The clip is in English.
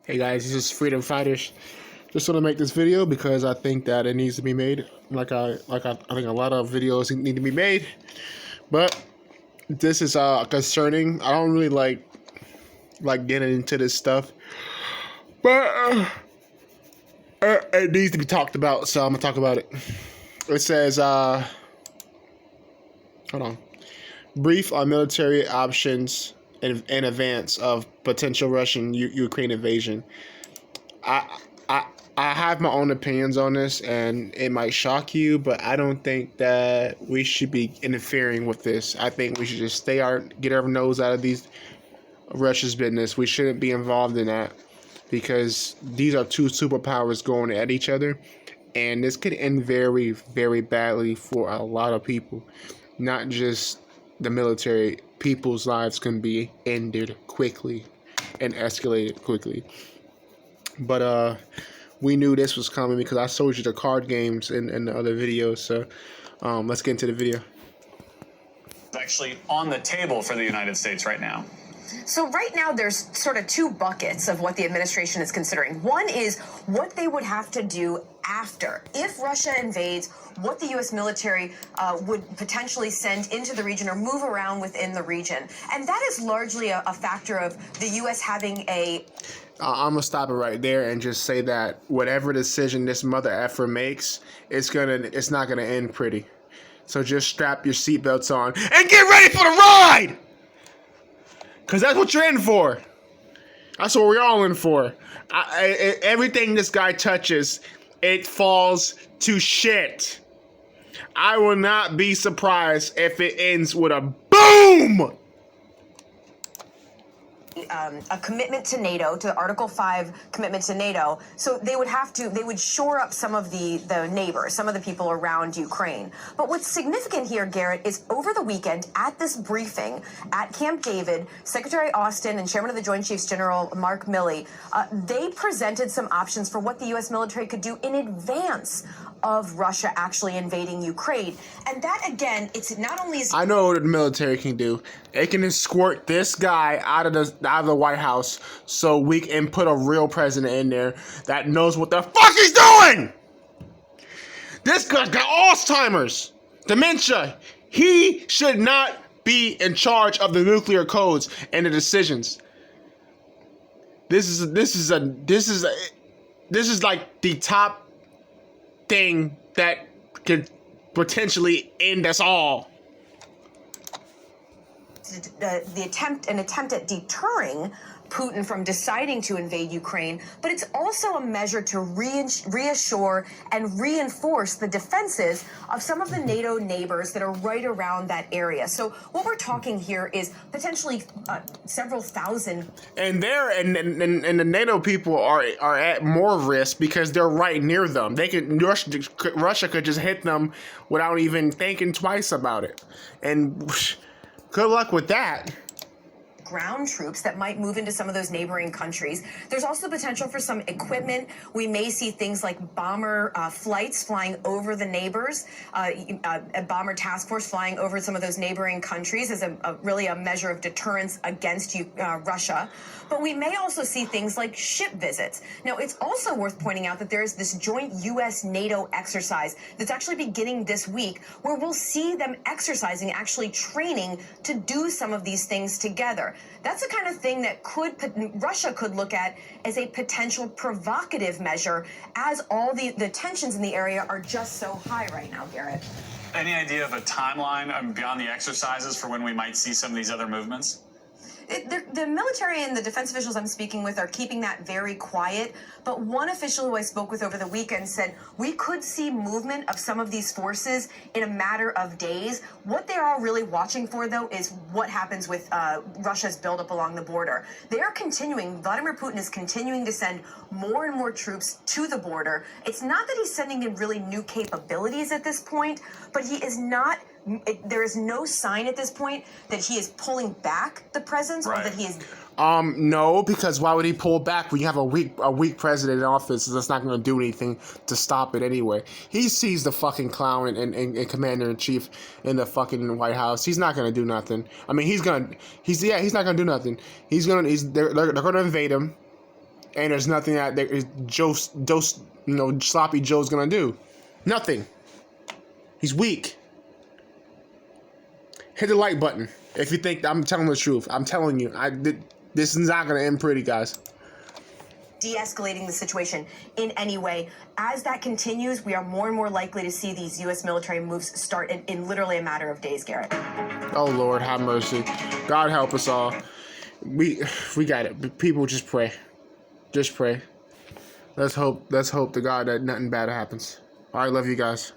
Hey guys, this is Freedom Fighters. Just want to make this video because I think that it needs to be made. I think a lot of videos need to be made, but this is concerning. I don't really like getting into this stuff, but it needs to be talked about. So I'm gonna talk about it. It says, hold on, brief on military options in advance of potential Russian Ukraine invasion. I have my own opinions on this, and it might shock you, but I don't think that we should be interfering with this. I think we should just get our nose out of these Russia's business. We shouldn't be involved in that because these are two superpowers going at each other, and this could end very, very badly for a lot of people, not just the military. People's lives can be ended quickly and escalated quickly. But we knew this was coming because I showed you the card games in the other videos. So let's get into the video. Actually on the table for the United States right now. So right now there's sort of two buckets of what the administration is considering. One is what they would have to do after. If Russia invades, what the U.S. military would potentially send into the region or move around within the region. And that is largely a factor of the U.S. having a... I'm going to stop it right there and just say that whatever decision this mother effer makes, it's not going to end pretty. So just strap your seatbelts on and get ready for the ride! Because that's what you're in for. That's what we're all in for. Everything this guy touches, it falls to shit. I will not be surprised if it ends with a boom! A commitment to NATO, to Article 5 commitment to NATO. So they would shore up some of the neighbors, some of the people around Ukraine. But what's significant here, Garrett, is over the weekend at this briefing at Camp David, Secretary Austin and Chairman of the Joint Chiefs General Mark Milley, they presented some options for what the U.S. military could do in advance of Russia actually invading Ukraine. And that, again, it's not only... I know what the military can do. It can escort this guy out of the White House so we can put a real president in there that knows what the fuck he's doing! This guy's got Alzheimer's, dementia. He should not be in charge of the nuclear codes and the decisions. This is like the top thing that could potentially end us all. An attempt at deterring Putin from deciding to invade Ukraine, but it's also a measure to reassure and reinforce the defenses of some of the NATO neighbors that are right around that area. So what we're talking here is potentially several thousand. And the NATO people are at more risk because they're right near them. Russia could just hit them without even thinking twice about it. And good luck with that. Ground troops that might move into some of those neighboring countries. There's also potential for some equipment. We may see things like bomber flights flying over the neighbors, a bomber task force flying over some of those neighboring countries as really a measure of deterrence against Russia. But we may also see things like ship visits. Now, it's also worth pointing out that there is this joint U.S.-NATO exercise that's actually beginning this week where we'll see them exercising, actually training to do some of these things together. That's the kind of thing that Russia could look at as a potential provocative measure as all the tensions in the area are just so high right now, Garrett. Any idea of a timeline beyond the exercises for when we might see some of these other movements? The military and the defense officials I'm speaking with are keeping that very quiet. But one official who I spoke with over the weekend said we could see movement of some of these forces in a matter of days. What they're all really watching for, though, is what happens with Russia's buildup along the border. They are continuing. Vladimir Putin is continuing to send more and more troops to the border. It's not that he's sending in really new capabilities at this point, but he is not... there is no sign at this point that he is pulling back the presence, right, or that he is... No, because why would he pull back when you have a weak president in office that's not going to do anything to stop it anyway? He sees the fucking clown and commander-in-chief in the fucking White House. He's not going to do nothing. I mean, he's not going to do nothing. They're going to invade him. And there's nothing that Sloppy Joe's gonna do. Nothing. He's weak. Hit the like button if you think I'm telling the truth. I'm telling you, this is not gonna end pretty, guys. De-escalating the situation in any way. As that continues, we are more and more likely to see these U.S. military moves start in literally a matter of days, Garrett. Oh Lord, have mercy. God help us all. We got it. People just pray. Just pray. Let's hope to God that nothing bad happens. All right, love you guys.